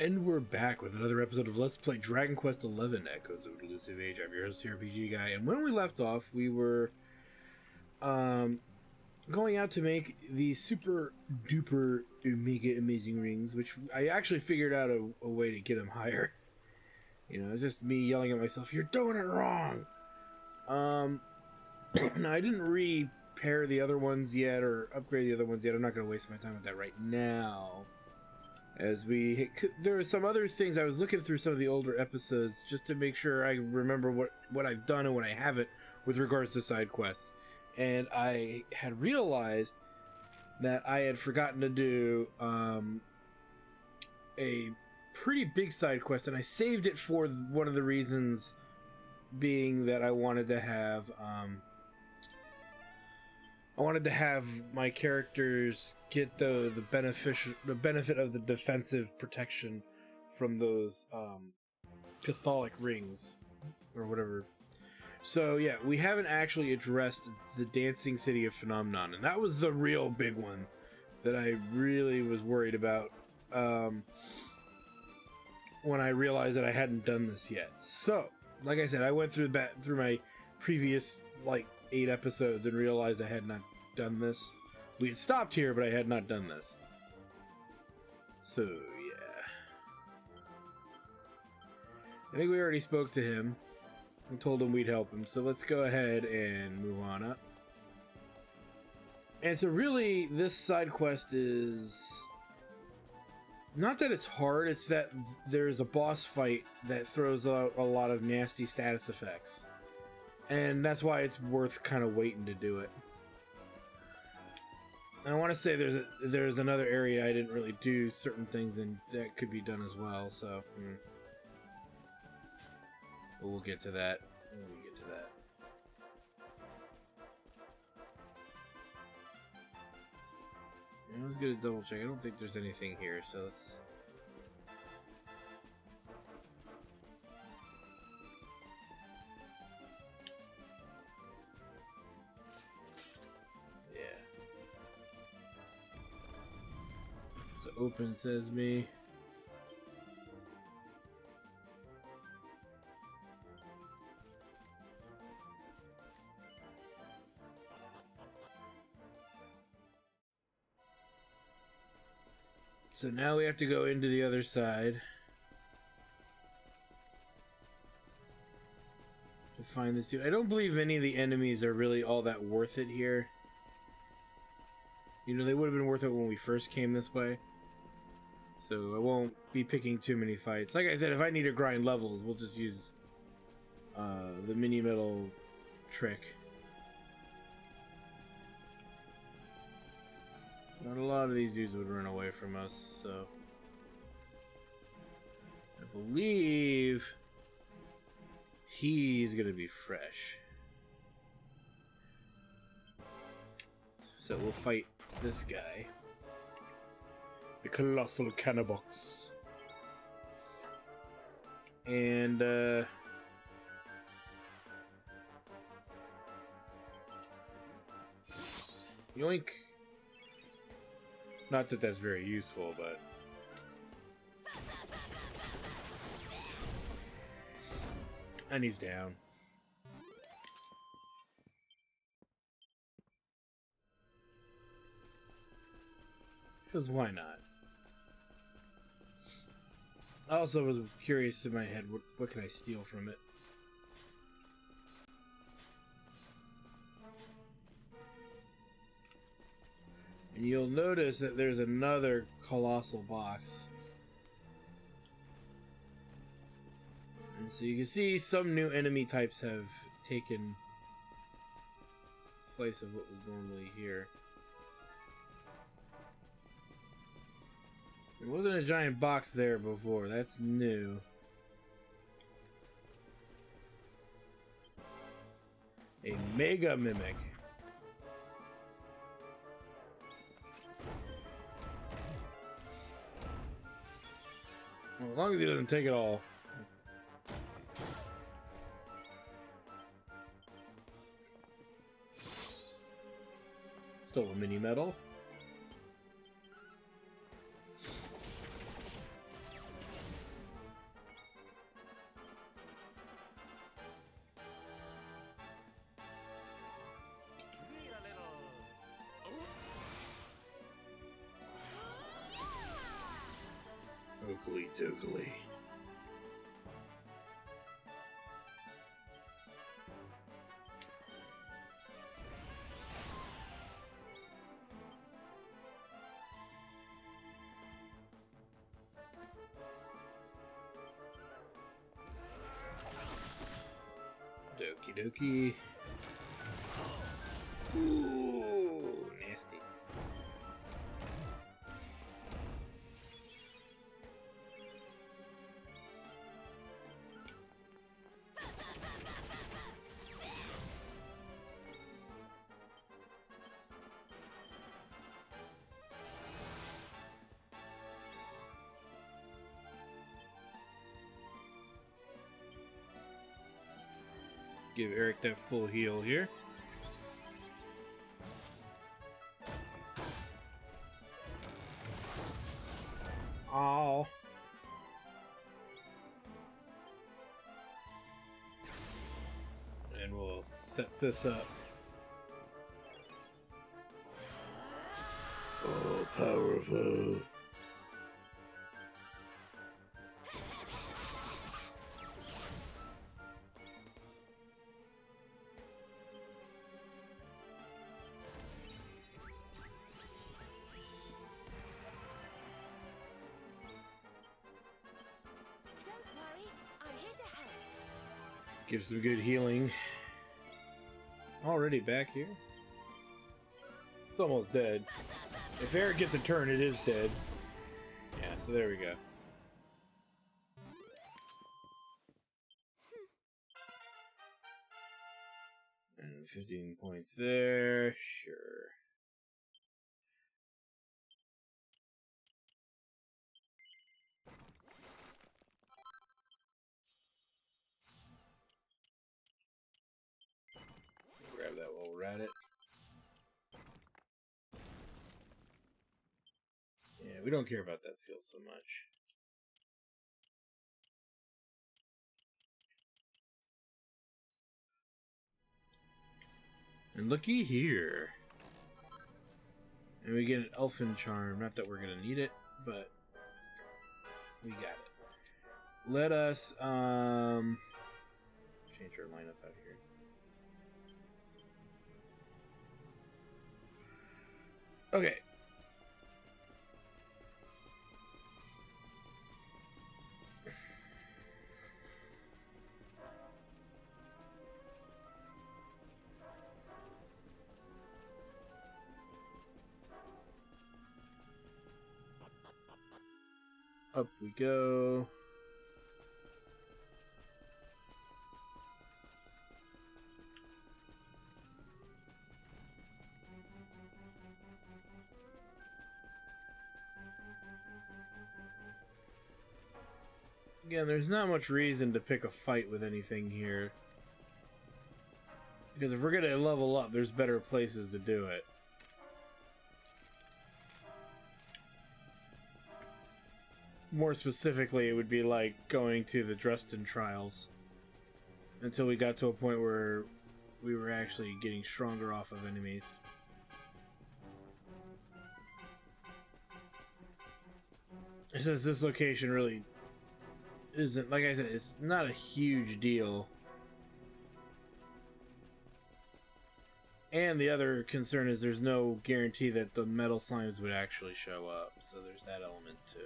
And we're back with another episode of Let's Play Dragon Quest XI Echoes of an Elusive Age. I'm your host, RPG Guy, and when we left off, we were going out to make the super duper mega amazing rings, which I actually figured out a way to get them higher. You know, it's just me yelling at myself, "You're doing it wrong!" Now, I didn't repair the other ones yet, or upgrade the other ones yet. I'm not going to waste my time with that right now. As there are some other things. I was looking through some of the older episodes just to make sure I remember what I've done and what I haven't with regards to side quests. And I had realized that I had forgotten to do a pretty big side quest, and I saved it for one of the reasons being that I wanted to have my characters get the benefit of the defensive protection from those Catholic rings or whatever. So yeah, we haven't actually addressed the dancing city of Phenomenon, and that was the real big one that I really was worried about when I realized that I hadn't done this yet. So, like I said, I went through my previous 8 episodes and realized I had not done this. We had stopped here, but I had not done this. So, yeah. I think we already spoke to him and told him we'd help him, so let's go ahead and move on up. And so really, this side quest is... not that it's hard, it's that there's a boss fight that throws out a lot of nasty status effects. And that's why it's worth kind of waiting to do it. I want to say there's another area I didn't really do certain things and that could be done as well, so... But we'll get to that when we get to that. I was gonna double check. I don't think there's anything here, so let's... yeah. So open sesame. So now we have to go into the other side to find this dude. I don't believe any of the enemies are really all that worth it here. You know, they would have been worth it when we first came this way. So I won't be picking too many fights. Like I said, if I need to grind levels, we'll just use the mini metal trick. Not a lot of these dudes would run away from us, so... I believe he's gonna be fresh. So we'll fight this guy. The Colossal Cannabox. And, yoink! Not that that's very useful, but... and he's down. Because why not? I also was curious in my head, what can I steal from it? And you'll notice that there's another colossal box. And so you can see some new enemy types have taken place of what was normally here. There wasn't a giant box there before, that's new. A Mega Mimic. Well, as long as he doesn't take it all. Still a mini metal. Oakley dokley. Doki doki. Ooh, nasty. Give Eric that full heal here. Oh. And we'll set this up. Oh, powerful. Don't worry, I'm here to help. Give some good healing. Already back here? It's almost dead. If Eric gets a turn, it is dead. Yeah, so there we go. And 15 points there. Sure. Grab that while we're at it. Yeah, we don't care about that seal so much. And looky here. And we get an elfin charm. Not that we're gonna need it, but we got it. Let us change our lineup out here. Okay. Up we go. Again, there's not much reason to pick a fight with anything here. Because if we're going to level up, there's better places to do it. More specifically, it would be like going to the Dresden trials. Until we got to a point where we were actually getting stronger off of enemies. It says this location really isn't, like I said, it's not a huge deal. And the other concern is there's no guarantee that the metal slimes would actually show up, so there's that element too.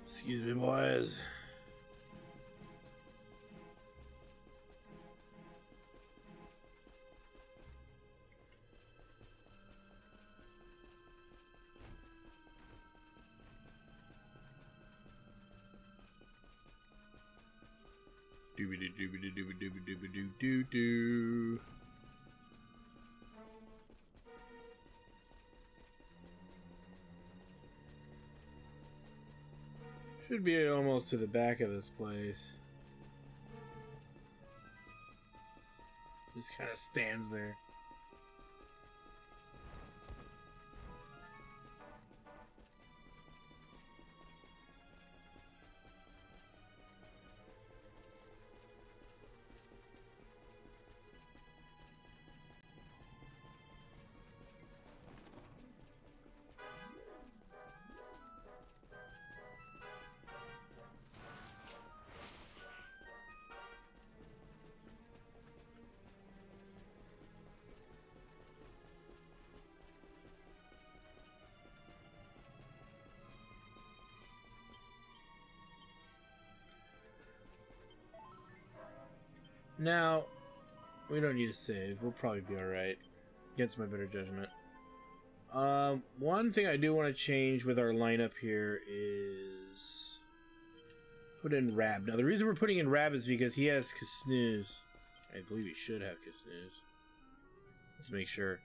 Excuse me, boys. Doobie doobie doobie doobie doobie doo doo doo. Should be almost to the back of this place. Just kind of stands there. Now, we don't need to save. We'll probably be alright. Against my better judgment. One thing I do want to change with our lineup here is put in Rab. Now, the reason we're putting in Rab is because he has Kasnooze. I believe he should have Kasnooze. Let's make sure.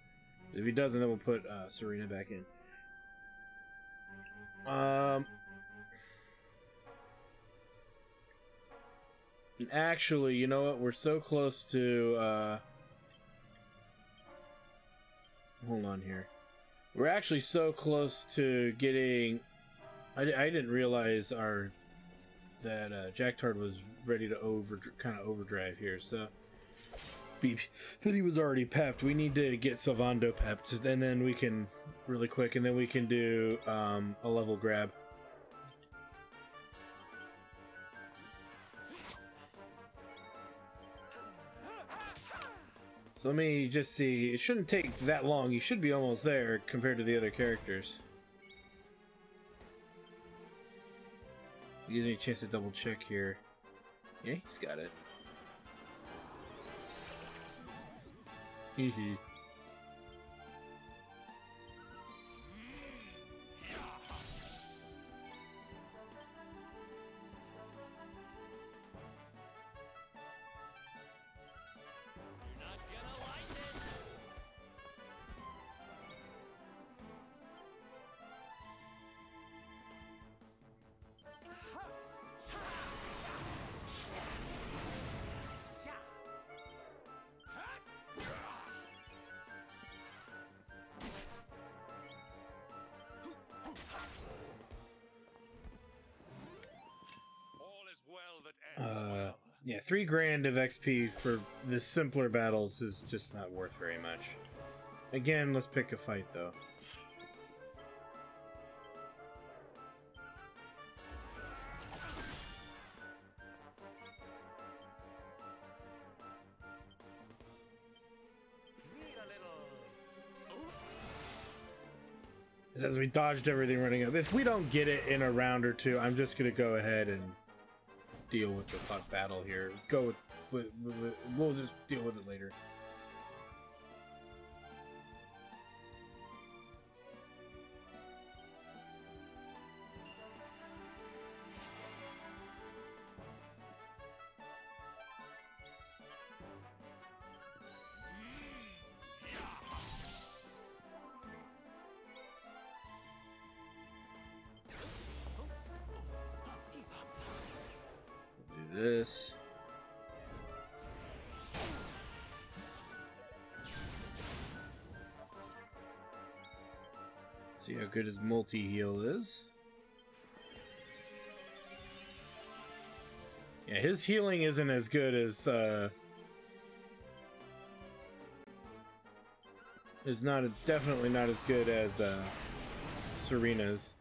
If he doesn't, then we'll put Serena back in. Actually, you know what? We're so close to... hold on here. We're actually so close to getting... I didn't realize that Jacktard was ready to kind of overdrive here, so... That he was already pepped. We need to get Sylvando pepped, and then we can... really quick, and then we can do a level grab. So let me just see. It shouldn't take that long. You should be almost there compared to the other characters. It gives me a chance to double check here. Yeah, he's got it. Hehe. Yeah, 3 grand of XP for the simpler battles is just not worth very much. Again, let's pick a fight, though. As we dodged everything running up. If we don't get it in a round or two, I'm just going to go ahead and deal with the battle here. We'll just deal with it later. We'll do this. See how good his multi-heal is. Yeah, his healing isn't as good as definitely not as good as Serena's.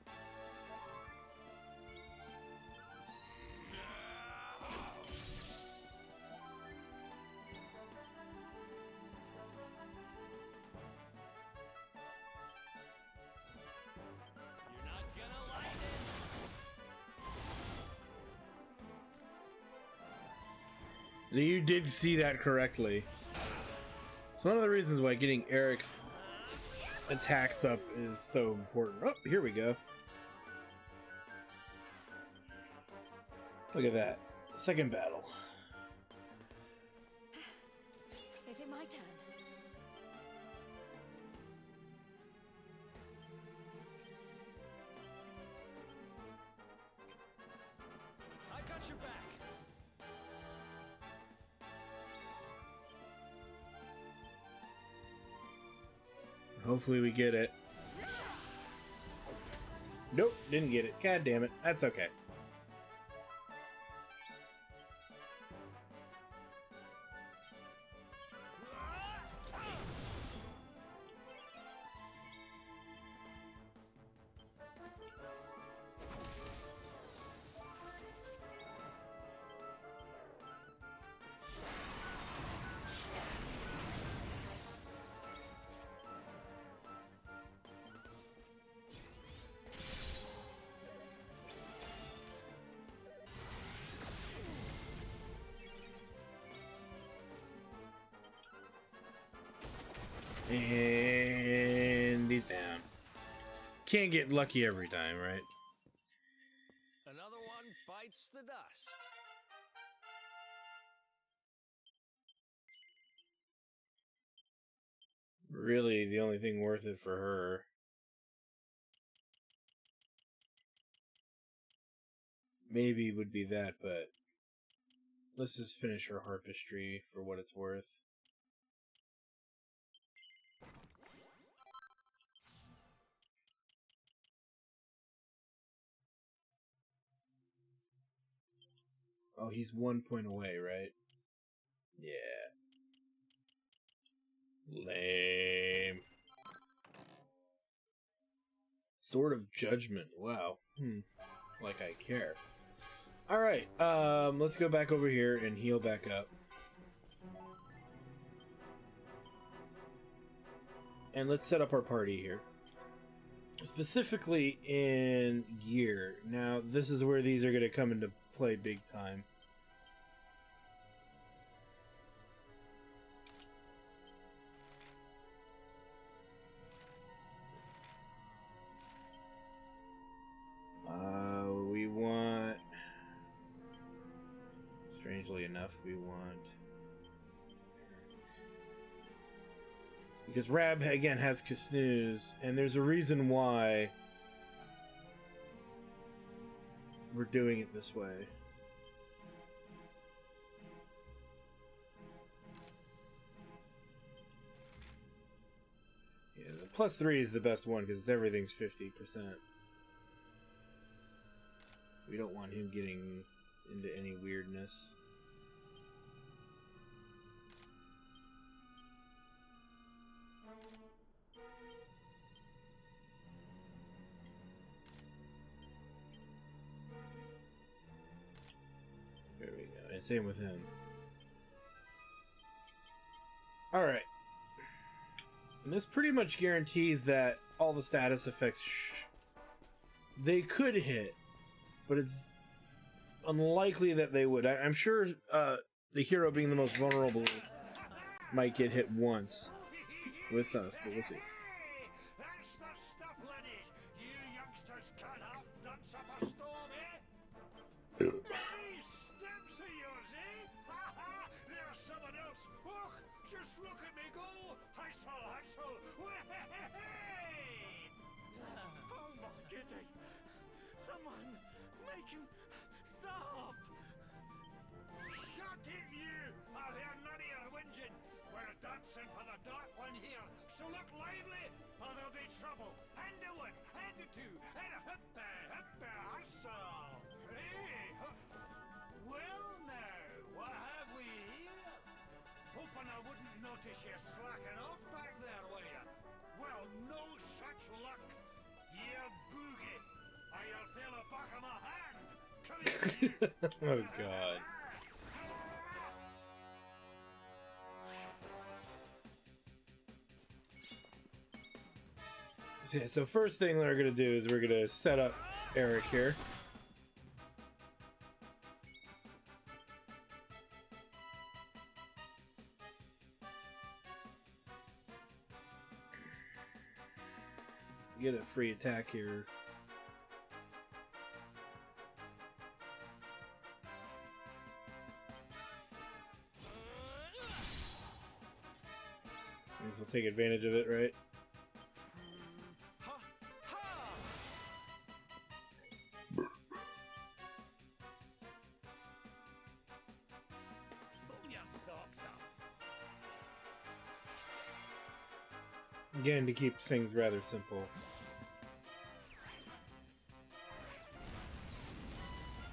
You did see that correctly. So one of the reasons why getting Eric's attacks up is so important. Oh, here we go. Look at that. Second battle. Is it my turn? I got your back. Hopefully we get it. Nope, didn't get it. God damn it. That's okay. And he's down. Can't get lucky every time, right? Another one bites the dust. Really, the only thing worth it for her. Maybe would be that, but let's just finish her harpistry for what it's worth. Oh, he's 1 point away, right? Yeah. Lame. Sword of Judgment. Wow. Like I care. Alright, let's go back over here and heal back up. And let's set up our party here. Specifically in gear. Now, this is where these are going to come into play big time. We want... Strangely enough, we want... Because Rab, again, has Kasnooze, and there's a reason why we're doing it this way. Yeah, the +3 is the best one, because everything's 50%. We don't want him getting into any weirdness. There we go. And same with him. Alright. And this pretty much guarantees that all the status effects they could hit, but it's unlikely that they would. I'm sure the hero being the most vulnerable might get hit once with us, but we'll see. That's the stuff, laddies. You youngsters can't have dance up a storm, eh? These steps of yours, eh? Ha ha! There's someone else. Oh, just look at me go! Hustle, hustle! Way! Oh my giddy! Someone make him stop! Shut it, you! I'll hear none of your whinging. We're dancing for the dark one here, so look lively, or there'll be trouble. And a one, and a two, and a hip-a, hustle! Hey! Well now, what have we here? Hoping I wouldn't notice you slacking off back there, were you? Well, no such luck. You boogie, or you'll feel the back of my hand. Come here, you. Oh god. So, yeah, so first thing we're going to do is we're going to set up Eric here. Get a free attack here. I guess we'll take advantage of it, right? Again, to keep things rather simple.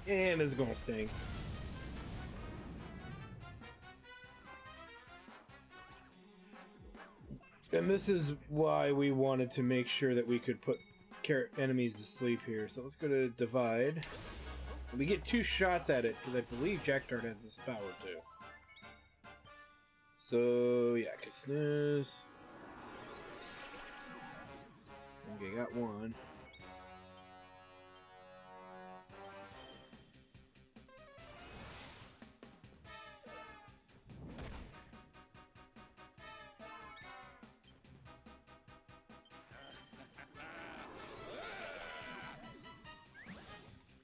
And this is gonna sting. And this is why we wanted to make sure that we could put enemies to sleep here. So let's go to divide. We get 2 shots at it, because I believe Jack-Tart has this power too. So, yeah, snooze. Okay, got 1.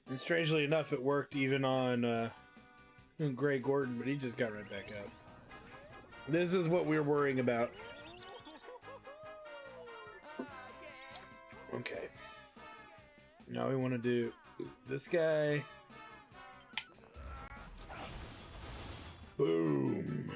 And strangely enough, it worked even on Gray Gordon, but he just got right back up. This is what we're worrying about. Okay. Now we want to do this guy. Boom.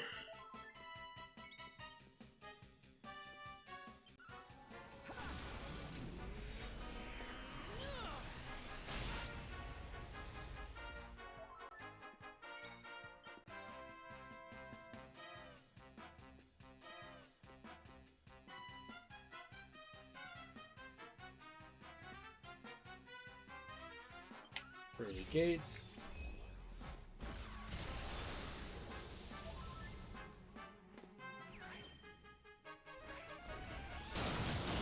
Early gates.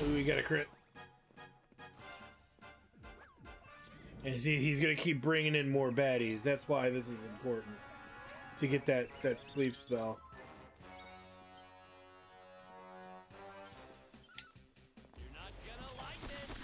Ooh, we got a crit. And see, he's gonna keep bringing in more baddies. That's why this is important. To get that sleep spell. You're not gonna like this.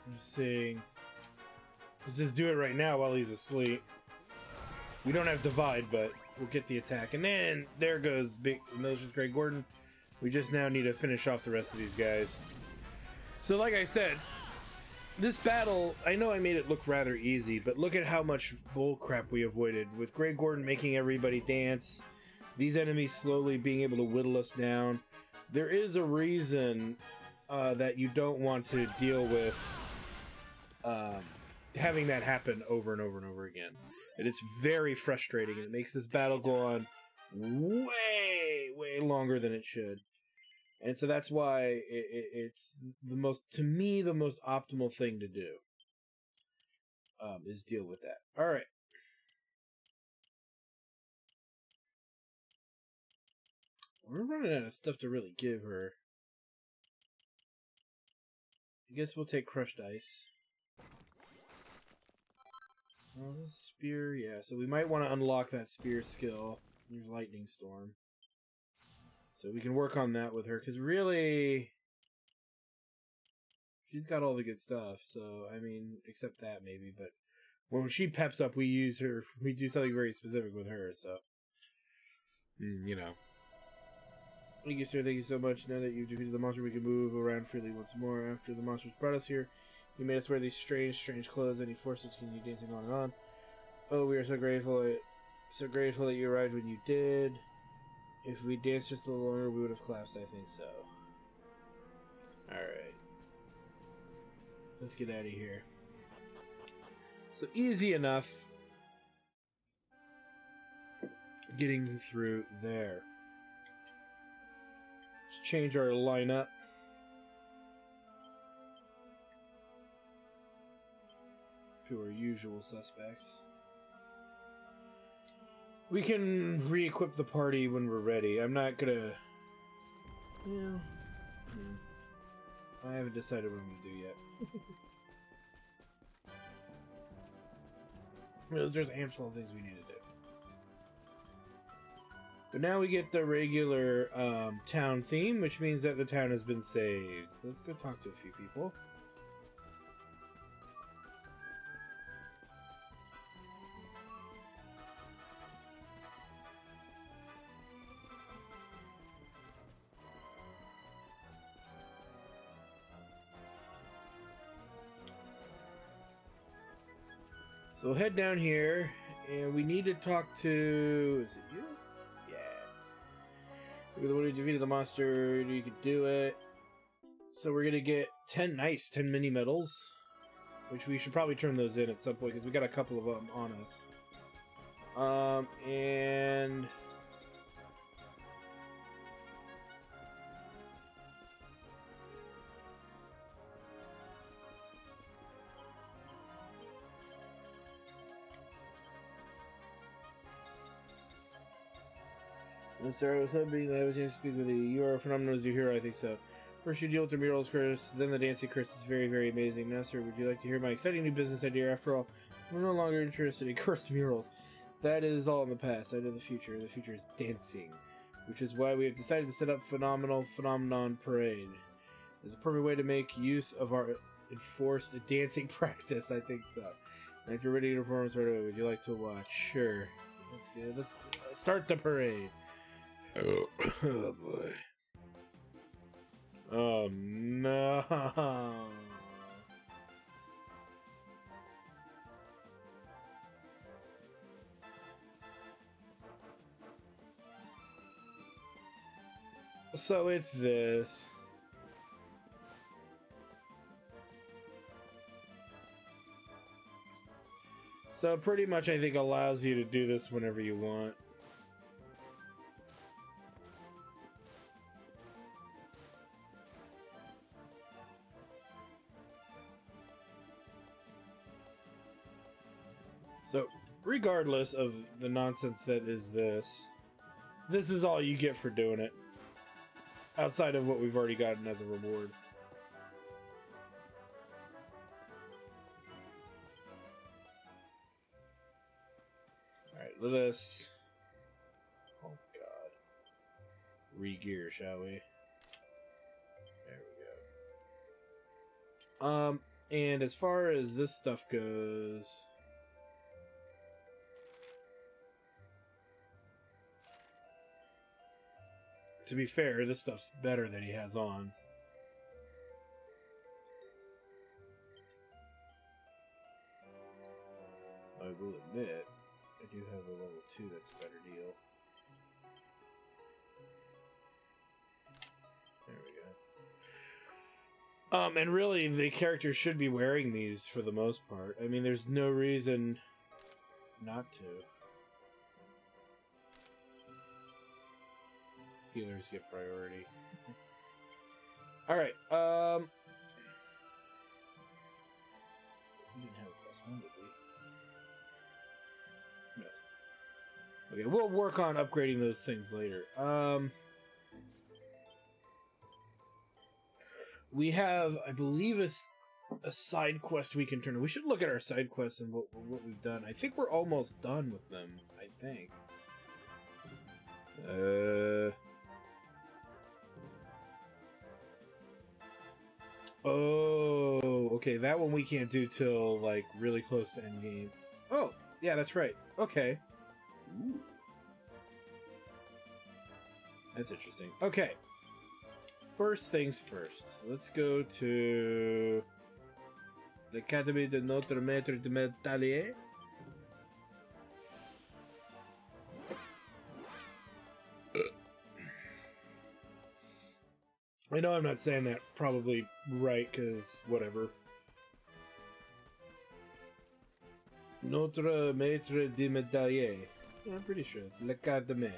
I'm just saying. Let's just do it right now while he's asleep. We don't have divide, but we'll get the attack. And then there goes Big Militia's Grey Gordon. We just now need to finish off the rest of these guys. So like I said, this battle, I know I made it look rather easy, but look at how much bullcrap we avoided. With Grey Gordon making everybody dance, these enemies slowly being able to whittle us down. There is a reason that you don't want to deal with having that happen over and over and over again. It is very frustrating, and it makes this battle go on way longer than it should. And so that's why it's the most, to me, the most optimal thing to do is deal with that. All right. We're running out of stuff to really give her. I guess we'll take crushed ice. Oh, this spear, yeah. So we might want to unlock that spear skill. There's lightning storm. So we can work on that with her, because really, she's got all the good stuff. So, I mean, except that maybe, but when she peps up, we use her, we do something very specific with her, so. You know. Thank you, sir. Thank you so much. Now that you've defeated the monster, we can move around freely once more. After the monsters brought us here, you made us wear these strange clothes, and you forced us to continue dancing on and on. Oh, we are so grateful that you arrived when you did. If we danced just a little longer, we would have collapsed. I think so. Alright. Let's get out of here. So, easy enough getting through there. Let's change our lineup. To our usual suspects. We can re-equip the party when we're ready. I'm not gonna... Yeah. I haven't decided what I'm gonna do yet. There's a handful of things we need to do. But now we get the regular town theme, which means that the town has been saved. So let's go talk to a few people. So we'll head down here, and we need to talk to... Is it you? Yeah. You're the one who defeated the monster. You can do it. So we're gonna get 10 mini medals, which we should probably turn those in at some point because we got a couple of them on us. And Sarah, what's up? Being I was going to speak with you. You are a phenomenal as your hero, I think so. First you deal with the murals curse, then the dancing curse is very, very amazing. Now, sir, would you like to hear my exciting new business idea? After all, I'm no longer interested in cursed murals. That is all in the past. I know the future. The future is dancing, which is why we have decided to set up Phenomenon Parade. It's a perfect way to make use of our enforced dancing practice. I think so. And if you're ready to perform right away, would you like to watch? Sure. That's good. Let's start the parade. Oh boy. Oh no. So it's this. So pretty much I think allows you to do this whenever you want. So regardless of the nonsense that is this is all you get for doing it. Outside of what we've already gotten as a reward. Alright, let us... Oh god. Re-gear, shall we? There we go. And as far as this stuff goes... To be fair, this stuff's better than he has on. I will admit, I do have a level 2 that's a better deal. There we go. And really, the character should be wearing these for the most part. I mean, there's no reason not to. Healers get priority. Alright, we didn't have a plus 1, did we? No. Okay, we'll work on upgrading those things later. We have, I believe, a side quest we can turn. We should look at our side quests and what we've done. I think we're almost done with them. I think. Oh, okay. That one we can't do till like really close to endgame. Oh, yeah, that's right. Okay. Ooh. That's interesting. Okay. First things first. Let's go to l'Académie de Notre Maître de Métallier. I know I'm not saying that probably right, because whatever. Notre Maître de Médaillé. Yeah, I'm pretty sure it's l'Académie.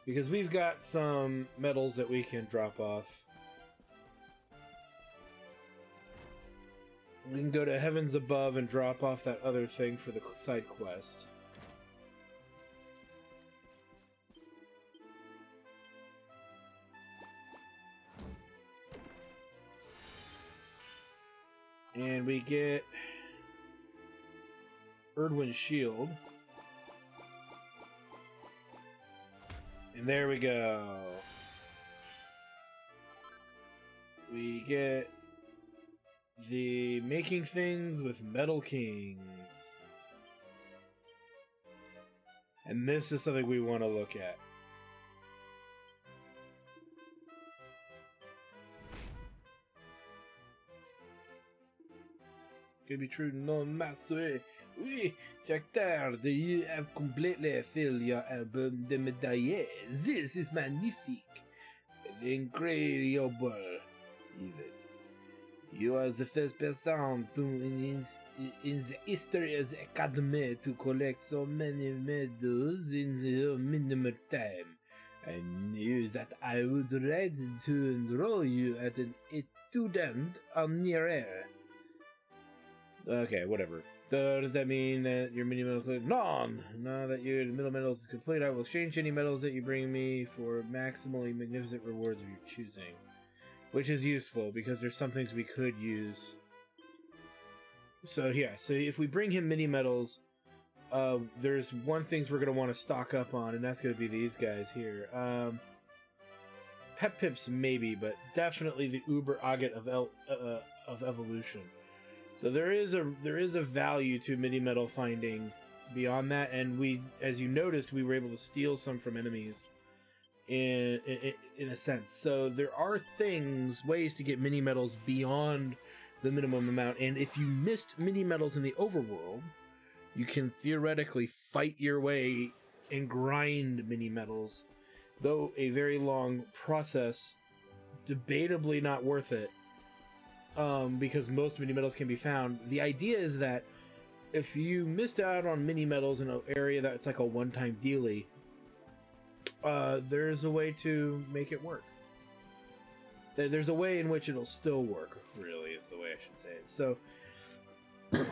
Because we've got some medals that we can drop off. We can go to Heavens Above and drop off that other thing for the side quest. And we get Erdwin's shield. And there we go. We get the making things with Metal Kings. And this is something we want to look at. Could be true, non master. Oui, Doctor, do you have completely filled your album de médailles? This is magnifique. Incredible, even. You are the first person in the history of the Academy to collect so many medals in the minimum time. I knew that I would ready to enroll you at an student honoraire. Okay, whatever. Does that mean that your mini medal is none? Now that your middle medals is complete, I will exchange any medals that you bring me for maximally magnificent rewards of your choosing. Which is useful, because there's some things we could use. So yeah, so if we bring him mini medals, there's one things we're going to want to stock up on, and that's going to be these guys here. Pep Pips maybe, but definitely the Uber Agate of Evolution. So there is a value to mini medal finding beyond that, and we, as you noticed, we were able to steal some from enemies in a sense. So there are ways to get mini medals beyond the minimum amount, and if you missed mini medals in the overworld, you can theoretically fight your way and grind mini medals, though a very long process, debatably not worth it. Because most mini medals can be found. The idea is that if you missed out on mini medals in an area that's like a one-time dealie, there's a way to make it work. There's a way in which it'll still work, really, is the way I should say it. So,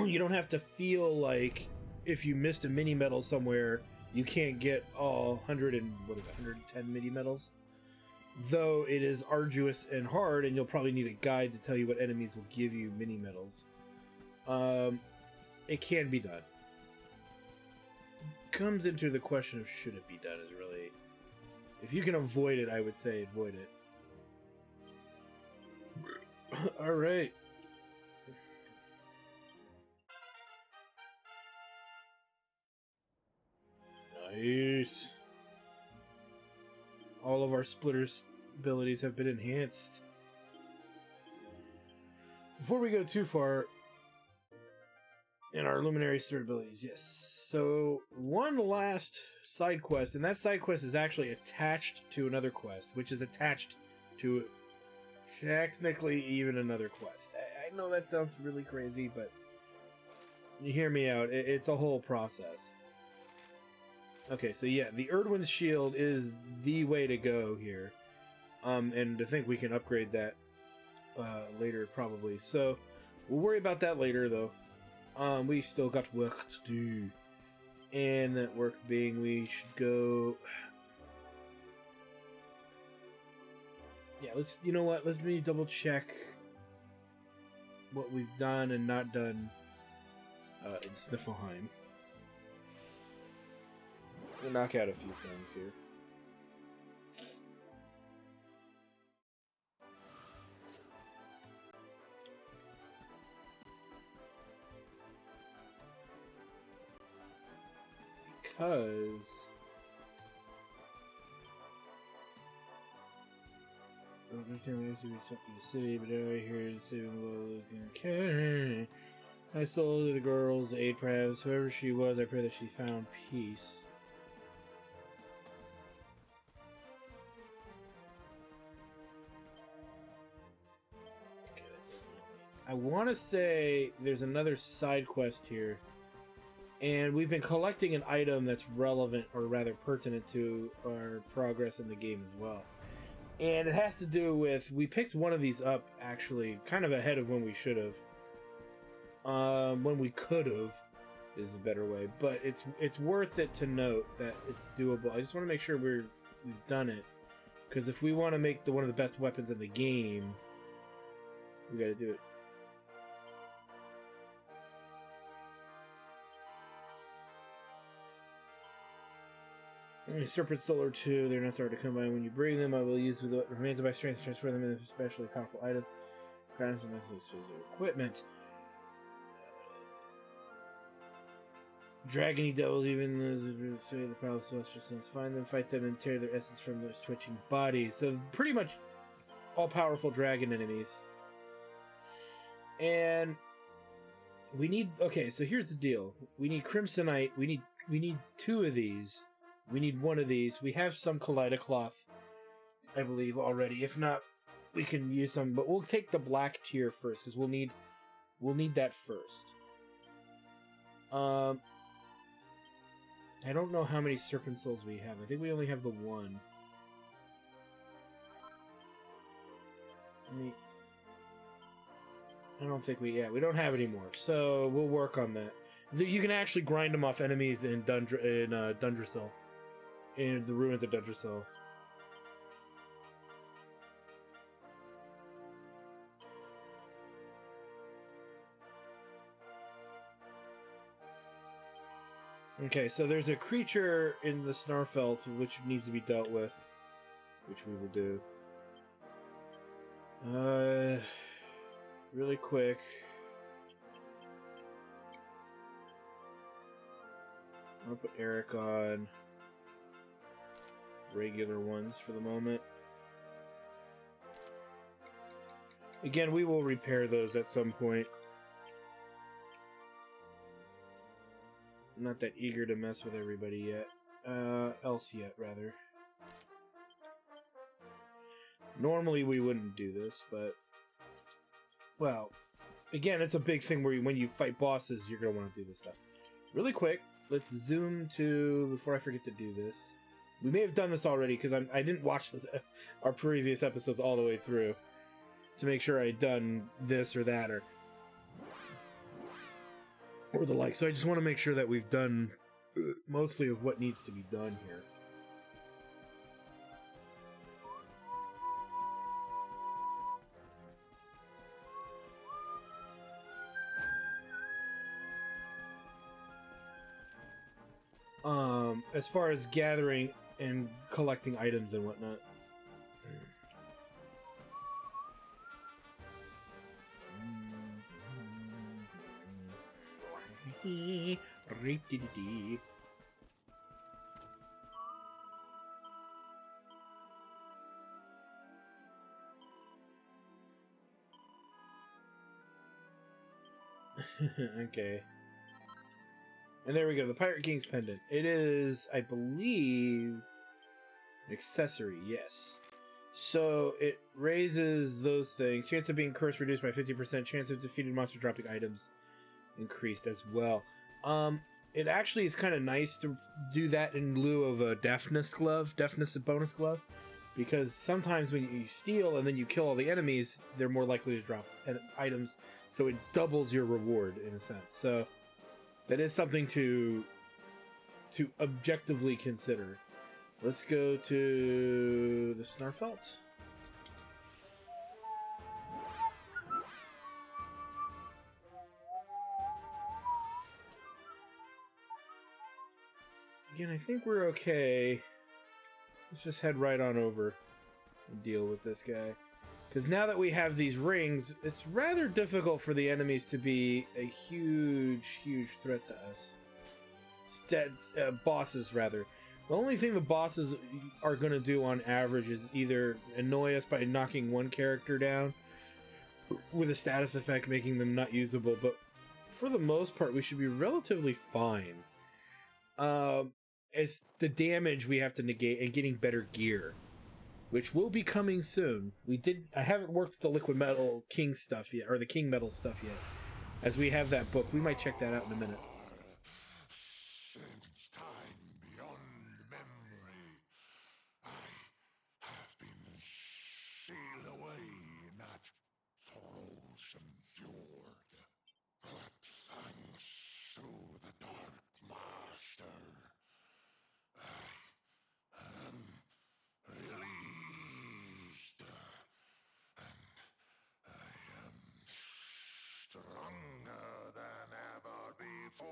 you don't have to feel like if you missed a mini medal somewhere, you can't get all 110 mini medals. Though it is arduous and hard, and you'll probably need a guide to tell you what enemies will give you mini medals. It can be done. Comes into the question of should it be done is really... If you can avoid it, I would say avoid it. Alright. Nice. All of our splitters abilities have been enhanced. Before we go too far in our Luminary Spirit abilities, yes. So, one last side quest, and that side quest is actually attached to another quest, which is attached to technically even another quest. I know that sounds really crazy, but you hear me out. It's a whole process. Okay, so yeah, the Erdwin's shield is the way to go here. And to think we can upgrade that later, probably. So, we'll worry about that later, though. We still got work to do. And that work being, we should go... Yeah, you know what, let me double check what we've done and not done in Sniffelheim. We'll knock out a few things here. Because... I don't understand what used to be stuck in the city, but now I hear the city looking care. I sold the girl's aid, perhaps. Whoever she was, I pray that she found peace. I want to say there's another side quest here, and we've been collecting an item that's relevant, or rather pertinent to our progress in the game as well. And it has to do with, we picked one of these up, actually, kind of ahead of when we should have. When we could have, is a better way. But it's worth it to note that it's doable. I just want to make sure we've done it. Because if we want to make one of the best weapons in the game, we gotta do it. Serpent Soul or two, they're not starting to combine. When you bring them, I will use what remains of my strength to transfer them into especially powerful items. Grants and equipment. Dragony devils, even the power of celestial sons. Find them, fight them, and tear their essence from their twitching bodies. So pretty much all-powerful dragon enemies. And we need. Okay, so here's the deal. We need Crimsonite. We need 2 of these. We need 1 of these. We have some Kaleidocloth, I believe, already. If not, we can use some. But we'll take the black tier first because we'll need that first. I don't know how many Serpent Souls we have. I think we only have the 1. I don't think we don't have any more, so we'll work on that. You can actually grind them off enemies in Dundrasil, in the ruins of Dundrasil. Okay, so there's a creature in the Snarfelt which needs to be dealt with, which we will do. Really quick. I'm gonna put Eric on regular ones for the moment. Again, we will repair those at some point. I'm not that eager to mess with everybody yet. Else yet, rather. Normally we wouldn't do this, but... Well, again, it's a big thing where when you fight bosses, you're going to want to do this stuff. Really quick, let's zoom to... Before I forget to do this. We may have done this already, because I didn't watch our previous episodes all the way through to make sure I'd done this or that, or the like. So I just want to make sure that we've done mostly of what needs to be done here. As far as gathering and collecting items and whatnot. Okay. And there we go, the Pirate King's Pendant. It is, I believe, an accessory, yes. So it raises those things. Chance of being cursed reduced by 50%. Chance of defeated monster dropping items increased as well. It actually is kind of nice to do that in lieu of a deafness bonus glove, because sometimes when you steal and then you kill all the enemies, they're more likely to drop items, so it doubles your reward in a sense. So that is something to objectively consider. Let's go to the Snarfelt. Again, I think we're okay. Let's just head right on over and deal with this guy. Because now that we have these rings, it's rather difficult for the enemies to be a huge threat to us. Bosses, rather. The only thing the bosses are going to do on average is either annoy us by knocking one character down with a status effect making them not usable, but for the most part we should be relatively fine. It's the damage we have to negate and getting better gear, which will be coming soon. I haven't worked the Liquid Metal King stuff yet, or the King Metal stuff yet. As we have that book, we might check that out in a minute. Since time beyond memory, I have been sealed away in that frozen fjord. But thanks to the Dark Master, I am released, and I am stronger than ever before.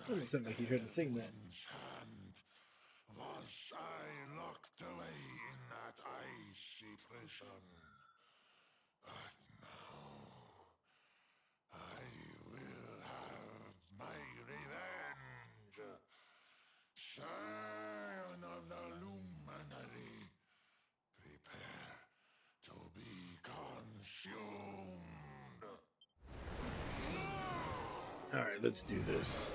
Doesn't sound like you heard to sing that. Endgame's hand empty prison. But now I will have my revenge. Scion of the Luminary, prepare to be consumed. Alright, let's do this.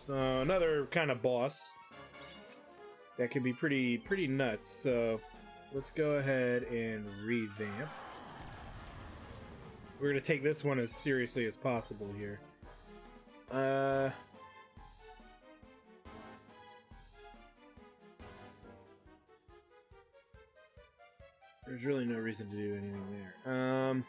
So, another kind of boss that can be pretty nuts, so let's go ahead and revamp. We're gonna take this one as seriously as possible here. There's really no reason to do anything there.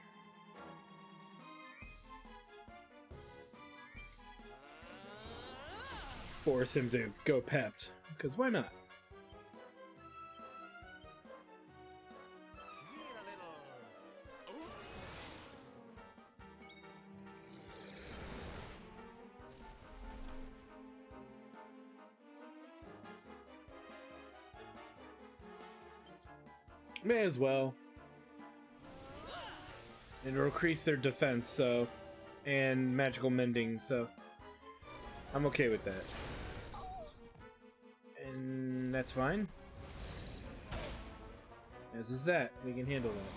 Force him to go pepped, because why not? Need a little. May as well. And it'll increase their defense, so, and magical mending, so I'm okay with that. And that's fine. As is that. We can handle that.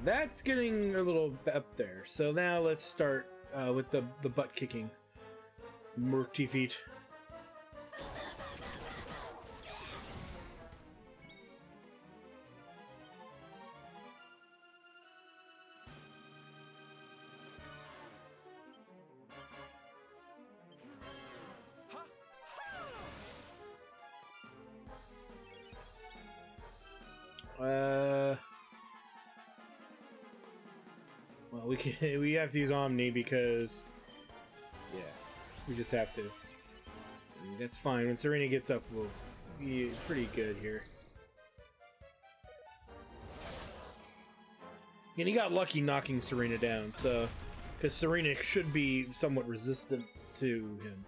That's getting a little up there. So now let's start with the butt kicking. Murky feet. Well, we have to use Omni because, yeah, we just have to. And that's fine. When Serena gets up, we'll be pretty good here. And he got lucky knocking Serena down, so because Serena should be somewhat resistant to him,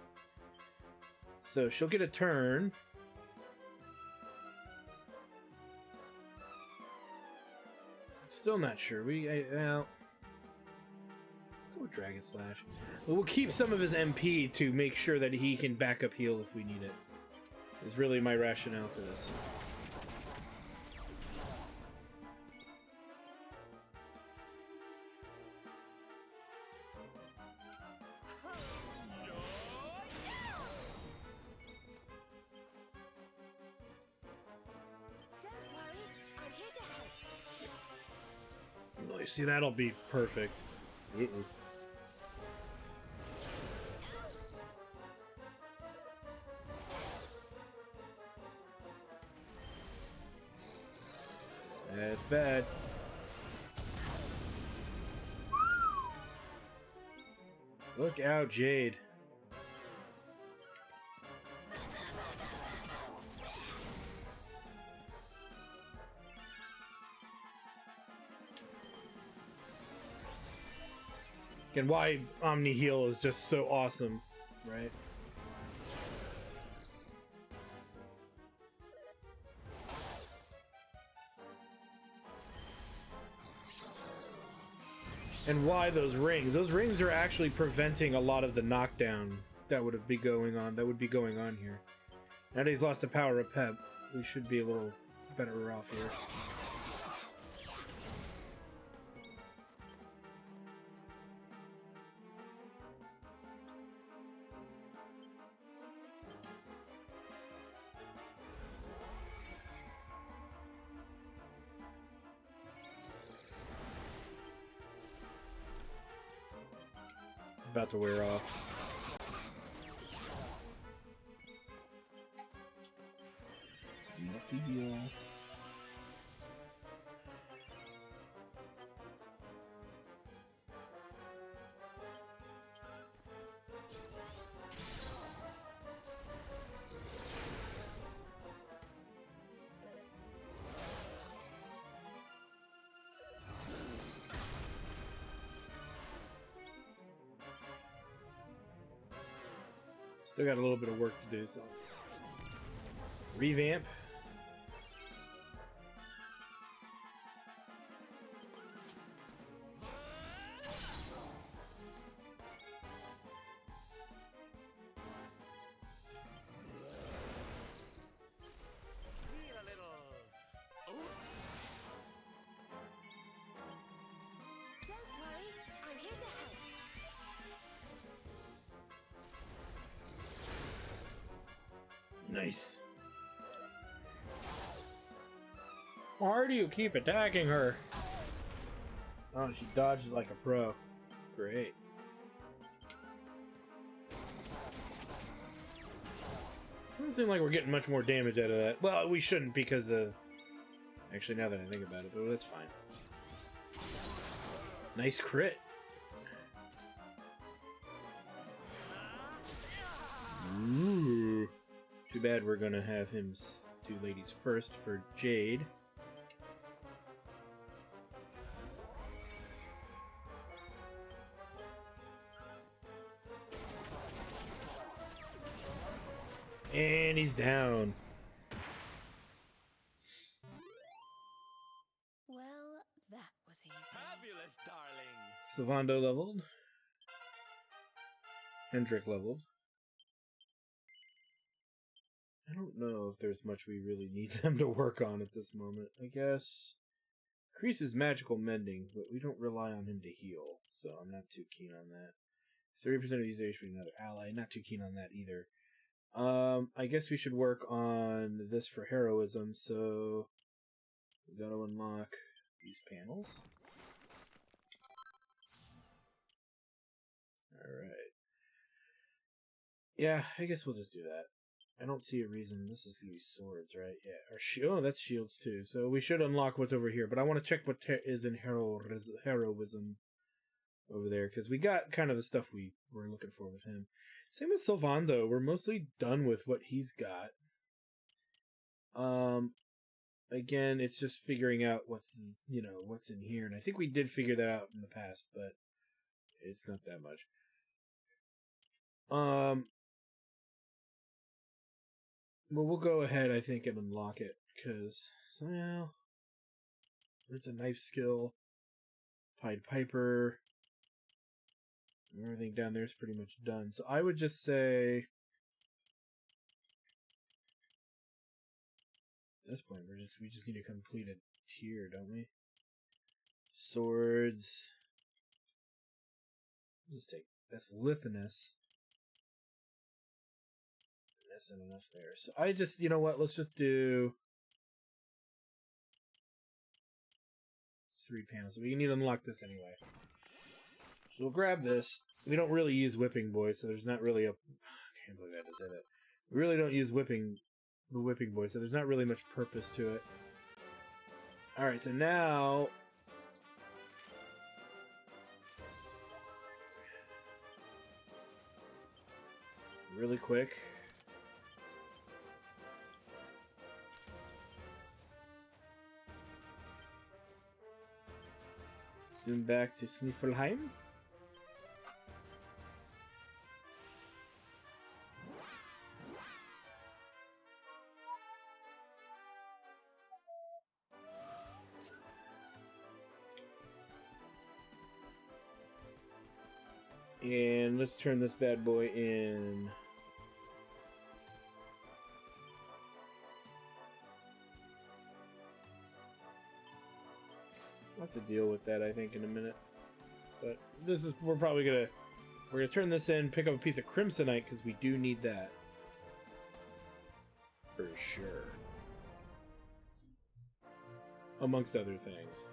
so she'll get a turn. Still not sure. Well, go with Dragon Slash. We'll keep some of his MP to make sure that he can back up heal if we need it. Is really my rationale for this. Don't worry, I'm here to help. Well, you see, that'll be perfect. Uh-oh. That's bad. Look out, Jade. And why Omni Heal is just so awesome, right? And why those rings? Those rings are actually preventing a lot of the knockdown that would be going on. That would be going on here. Now that he's lost the power of Pep, we should be a little better off here. About to wear off. Heal. Still got a little bit of work to do, so let's revamp. Nice! Why do you keep attacking her? Oh, she dodged like a pro. Great. Doesn't seem like we're getting much more damage out of that. Well, we shouldn't because of... Actually, now that I think about it, but that's fine. Nice crit. Ooh. Too bad we're gonna have him do ladies first for Jade. And he's down. Well, that was easy. Fabulous, darling. Sylvando leveled. Hendrik leveled. I don't know if there's much we really need them to work on at this moment. I guess increases magical mending, but we don't rely on him to heal, so I'm not too keen on that. 30% of these HP to another ally, not too keen on that either. I guess we should work on this for heroism, so we gotta unlock these panels. Alright. Yeah, I guess we'll just do that. I don't see a reason. This is gonna be swords, right? Yeah. Or oh, that's shields too. So we should unlock what's over here. But I want to check what is in heroism over there, because we got kind of the stuff we were looking for with him. Same with Sylvando. We're mostly done with what he's got. Again, it's just figuring out what's in here, and I think we did figure that out in the past, but it's not that much. Well, we'll go ahead, I think, and unlock it, because, well, it's a knife skill. Pied Piper. Everything down there is pretty much done. So I would just say, at this point, we just need to complete a tier, don't we? Swords. Just take, that's Lithinus. That's not enough there. So I just, you know what, let's just do 3 panels. We need to unlock this anyway. So we'll grab this. We don't really use Whipping Boy, so there's not really a... I can't believe I had to say that. We really don't use the Whipping Boy, so there's not really much purpose to it. Alright, so now... really quick. Zoom back to Sniffelheim. And let's turn this bad boy in. We'll have to deal with that, I think, in a minute. But this is, we're gonna turn this in, pick up a piece of Crimsonite, because we do need that. For sure. Amongst other things.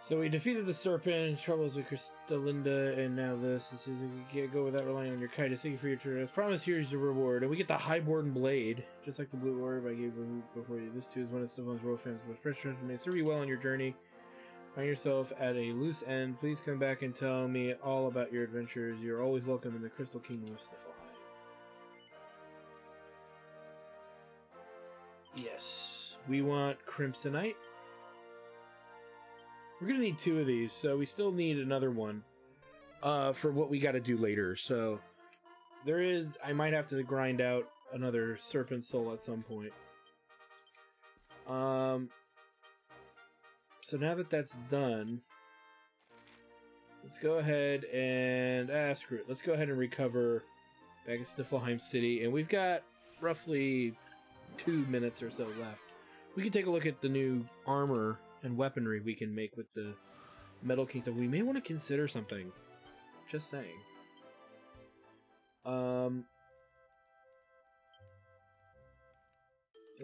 So we defeated the serpent, troubles with Crystallinda, and now this. This is you can't go without relying on your kindness. Thank you for your turn. As promised, here's your reward. And we get the Highborn Blade, just like the Blue Orb I gave before you. This too is one of Stefan's royal family's most precious treasures. May serve you well on your journey. Find yourself at a loose end. Please come back and tell me all about your adventures. You're always welcome in the Crystal Kingdom of Sniffelheim. Yes, we want Crimsonite. We're going to need 2 of these, so we still need another one for what we got to do later. So I might have to grind out another Serpent Soul at some point. So now that that's done, let's go ahead and... screw it. Let's go ahead and recover back at Sniffelheim City. And we've got roughly 2 minutes or so left. We can take a look at the new armor and weaponry we can make with the Metal King stuff. We may want to consider something. Just saying.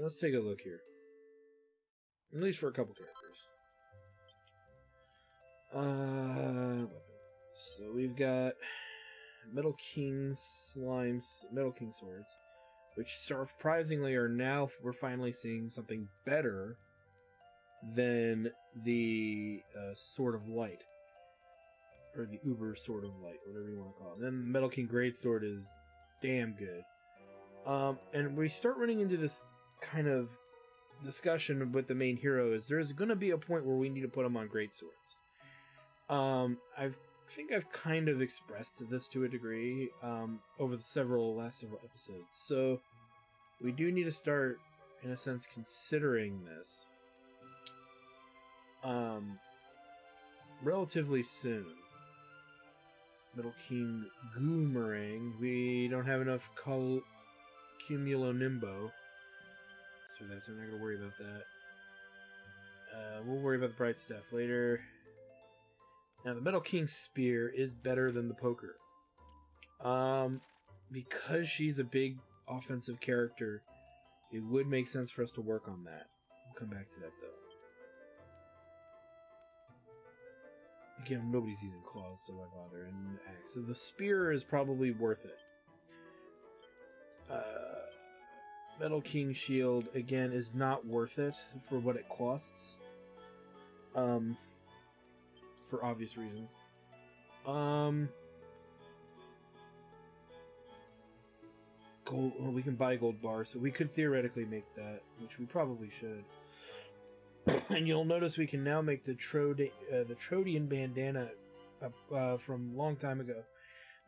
Let's take a look here. At least for a couple characters. So we've got Metal King Slimes, Metal King Swords, which surprisingly are now, we're finally seeing something better than the Sword of Light. Or the Uber Sword of Light, whatever you want to call it. Then Metal King Greatsword is damn good. And we start running into this kind of discussion with the main hero is there's going to be a point where we need to put him on Greatswords. I think I've kind of expressed this to a degree over the last several episodes. So we do need to start, in a sense, considering this relatively soon. Metal King Goomerang. We don't have enough Cumulonimbo. So we're not going to worry about that. We'll worry about the bright stuff later. Now, the Metal King Spear is better than the Poker. Because she's a big offensive character, it would make sense for us to work on that. We'll come back to that, though. Again, nobody's using claws, so why bother? And axe. So the spear is probably worth it. Metal King Shield, again, is not worth it for what it costs. For obvious reasons. Gold. Well, we can buy gold bars, so we could theoretically make that, which we probably should. And you'll notice we can now make the Trodian bandana from a long time ago.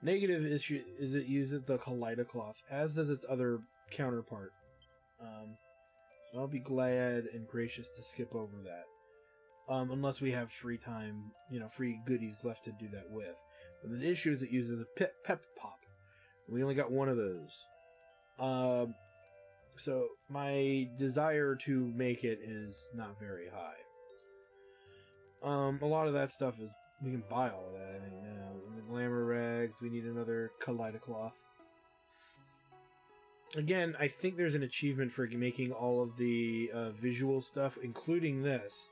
Negative issue is it uses the Kaleidocloth, as does its other counterpart. I'll be glad and gracious to skip over that. Unless we have free time, free goodies left to do that with. But the issue is it uses a pep pop. We only got one of those. So my desire to make it is not very high. A lot of that stuff is, we can buy all of that, I think, now. In the glamour rags, we need another Kaleidocloth. Again, I think there's an achievement for making all of the visual stuff, including this.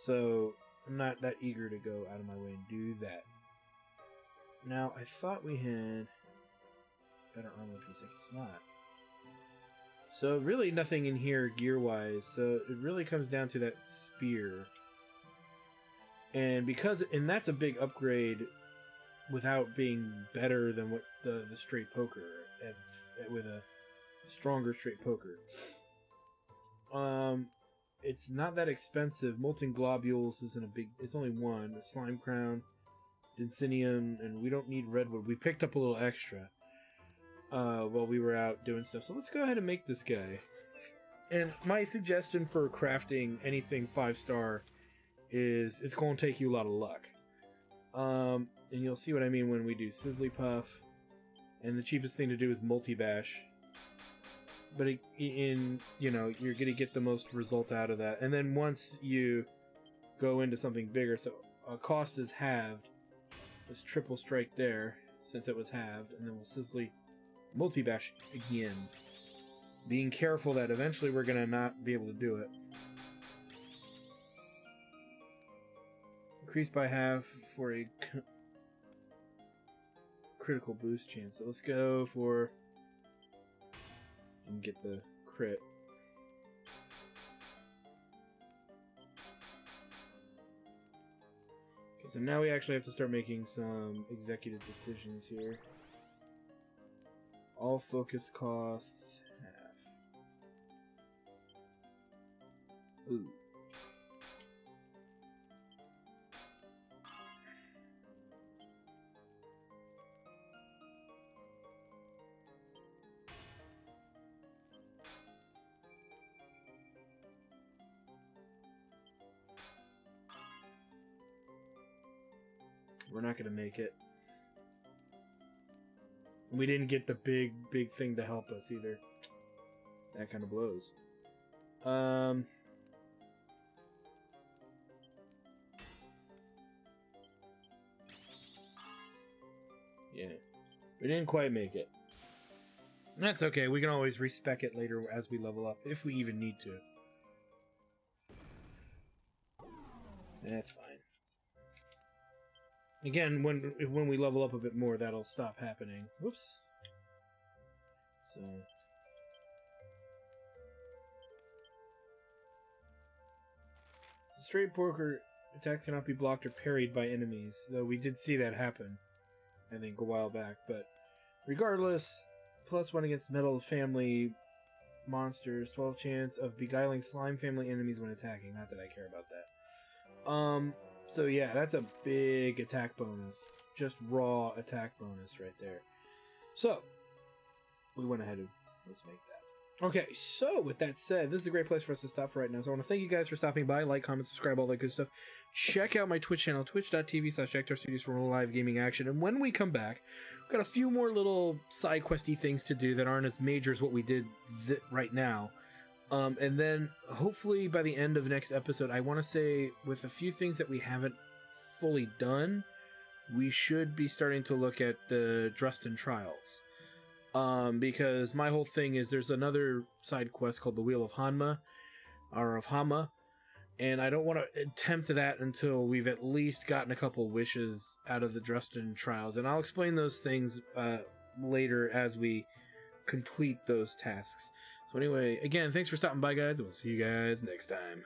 So I'm not that eager to go out of my way and do that. Now, I thought we had better armor piece. I guess not. So really nothing in here gear-wise. So it really comes down to that spear. And that's a big upgrade without being better than what the straight poker. It's with a stronger straight poker. It's not that expensive. Molten Globules isn't a big... It's only one. The Slime Crown, Densinium, and we don't need Redwood. We picked up a little extra while we were out doing stuff. So let's go ahead and make this guy. And my suggestion for crafting anything 5-star is it's going to take you a lot of luck. And you'll see what I mean when we do Sizzly Puff. And the cheapest thing to do is Multi-Bash. But you're going to get the most result out of that. And then once you go into something bigger, so cost is halved. This triple strike there, since it was halved, and then we'll Sizzly Multi-Bash again. Being careful that eventually we're going to not be able to do it. Increase by half for a critical boost chance. So let's go for... and get the crit. Okay, so now we actually have to start making some executive decisions here. All focus costs half. Ooh. We're not going to make it. We didn't get the big thing to help us either. that kind of blows. Yeah. We didn't quite make it. That's okay, we can always respec it later as we level up, if we even need to. That's fine. Again, when we level up a bit more, that'll stop happening. Whoops. So... Straight poker attacks cannot be blocked or parried by enemies, though we did see that happen, I think, a while back, but... Regardless, +1 against metal family monsters, 12 chance of beguiling slime family enemies when attacking. Not that I care about that. So yeah, that's a big attack bonus. Just raw attack bonus right there. So, we went ahead and let's make that. Okay, so with that said, this is a great place for us to stop for right now. So I want to thank you guys for stopping by. Like, comment, subscribe, all that good stuff. Check out my Twitch channel, twitch.tv/ActarStudios for more live gaming action. And when we come back, we've got a few more little side questy things to do that aren't as major as what we did right now. And then, hopefully, by the end of the next episode, I want to say, with a few things that we haven't fully done, we should be starting to look at the Drustin Trials. Because my whole thing is there's another side quest called the Wheel of Hanma, or of Hama, and I don't want to attempt that until we've at least gotten a couple wishes out of the Drustin Trials, and I'll explain those things later as we complete those tasks. So anyway, again, thanks for stopping by, guys, and we'll see you guys next time.